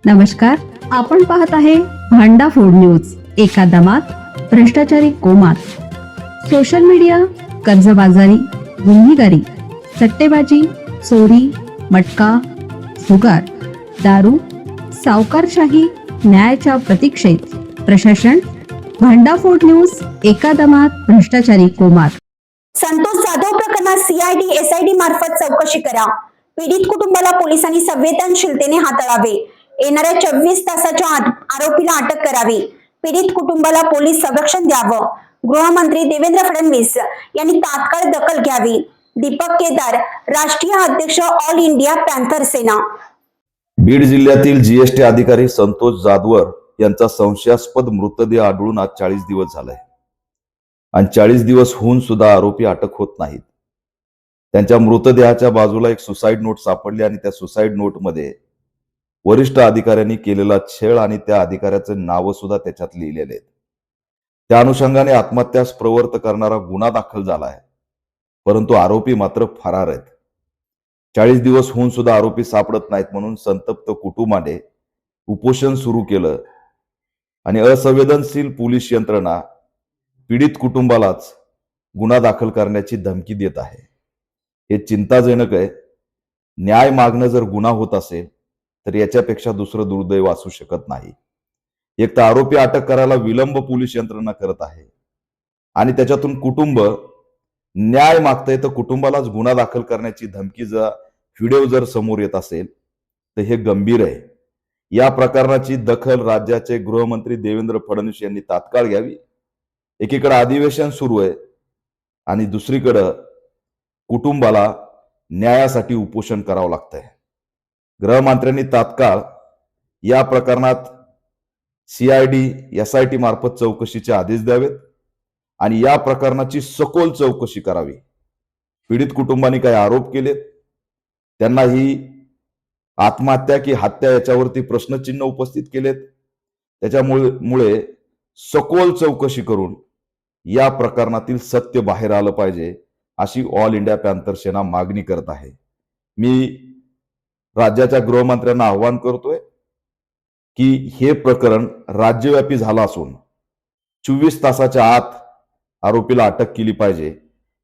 नमस्कार, आपण पाहत आहे भांडा फोड न्यूज. एका दमात भ्रष्टाचारी कोमात. सोशल मीडिया, कर्जबाजारी, गुन्हेगारी, सट्टेबाजी, चोरी, मटका, जुगार, दारू, सावकारशाही, न्यायाच्या प्रतीक्षेत प्रशासन. भांडाफोड न्यूज. एका दमात भ्रष्टाचारी कोमात. संतोष जाधव प्रकरणात सीआयडी एसआयडी मार्फत चौकशी करा. पीडित कुटुंबाला पोलिसांनी संवेदनशीलतेने हाताळावे. येणाऱ्या 24 तासाच्या आत आरोपीला अटक करावी. पीडित कुटुंबाला पोलीस संरक्षण द्यावं. गृहमंत्री देवेंद्र फडणवीस यांनी तात्काळ दखल घ्यावी. दीपक केदार, राष्ट्रीय अध्यक्ष, ऑल इंडिया पॅन्थर सेना. बीड जिल्ह्यातील जीएसटी अधिकारी संतोष जाधवर यांचा संशयास्पद मृतदेह आढळून आज 40 दिवस झालाय आणि 40 दिवस होऊन सुद्धा आरोपी अटक होत नाहीत. त्यांच्या मृतदेहाच्या बाजूला एक सुसाईड नोट सापडली आणि त्या सुसाईड नोटमध्ये वरिष्ठ अधिकाऱ्यांनी केलेला छळ आणि त्या अधिकाऱ्याचे नाव सुद्धा त्याच्यात लिहिलेले आहेत. त्या अनुषंगाने आत्महत्यास प्रवृत्त करणारा गुन्हा दाखल झाला आहे, परंतु आरोपी मात्र फरार आहेत. 40 दिवस होऊन सुद्धा आरोपी सापडत नाहीत म्हणून संतप्त कुटुंबाने उपोषण सुरू केलं आणि असंवेदनशील पोलीस यंत्रणा पीडित कुटुंबालाच गुन्हा दाखल करण्याची धमकी देत आहे. हे चिंताजनक आहे. न्याय मागणं जर गुन्हा होत असेल तर याच्यापेक्षा दुसरं दुर्दैव असू शकत नाही. एक तर आरोपी अटक करायला विलंब पोलीस यंत्रणा करत आहे आणि त्याच्यातून कुटुंब न्याय मागतंय, तर कुटुंबालाच गुन्हा दाखल करण्याची धमकी जर व्हिडिओ जर समोर येत असेल तर हे गंभीर आहे. या प्रकरणाची दखल राज्याचे गृहमंत्री देवेंद्र फडणवीस यांनी तात्काळ घ्यावी. एकीकडे अधिवेशन सुरू आहे आणि दुसरीकडे कुटुंबाला न्यायासाठी उपोषण करावं लागतंय. गृहमंत्र्यांनी तात्काळ या प्रकरणात सीआयडी एसआयटी मार्फत चौकशीचे आदेश द्यावेत आणि या प्रकरणाची सखोल चौकशी करावी. पीडित कुटुंबांनी काही आरोप केलेत, त्यांना ही आत्महत्या की हत्या याच्यावरती प्रश्नचिन्ह उपस्थित केलेत. त्याच्यामुळे सखोल चौकशी करून या प्रकरणातील सत्य बाहेर आलं पाहिजे अशी ऑल इंडिया पॅन्थर सेना मागणी करत आहे. मी राज्याच्या गृहमंत्र्यांना आवाहन करतोय की हे प्रकरण राज्यव्यापी झालं असून 24 तासाच्या आत आरोपीला अटक केली पाहिजे.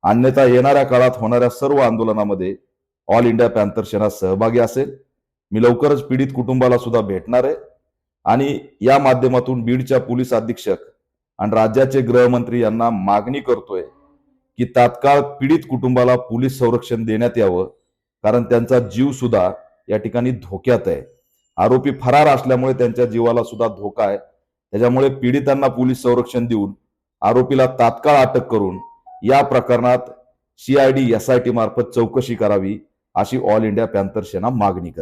अन्यथा येणाऱ्या काळात होणाऱ्या सर्व आंदोलनामध्ये ऑल इंडिया पॅन्थर सेना सहभागी असेल. मी लवकरच पीडित कुटुंबाला सुद्धा भेटणार आहे आणि या माध्यमातून बीडच्या पोलीस अधीक्षक आणि राज्याचे गृहमंत्री यांना मागणी करतोय की तात्काळ पीडित कुटुंबाला पोलीस संरक्षण देण्यात यावं, कारण त्यांचा जीव सुद्धा या ठिकाणी धोक्यात आहे. आरोपी फरार असल्यामुळे त्यांच्या जीवाला सुद्धा धोका आहे. त्याच्यामुळे पीडितांना पोलीस संरक्षण देऊन आरोपीला तात्काळ अटक करून या प्रकरणात सीआयडी एसआयटी मार्फत चौकशी करावी अशी ऑल इंडिया पॅन्थर सेना मागणी करते.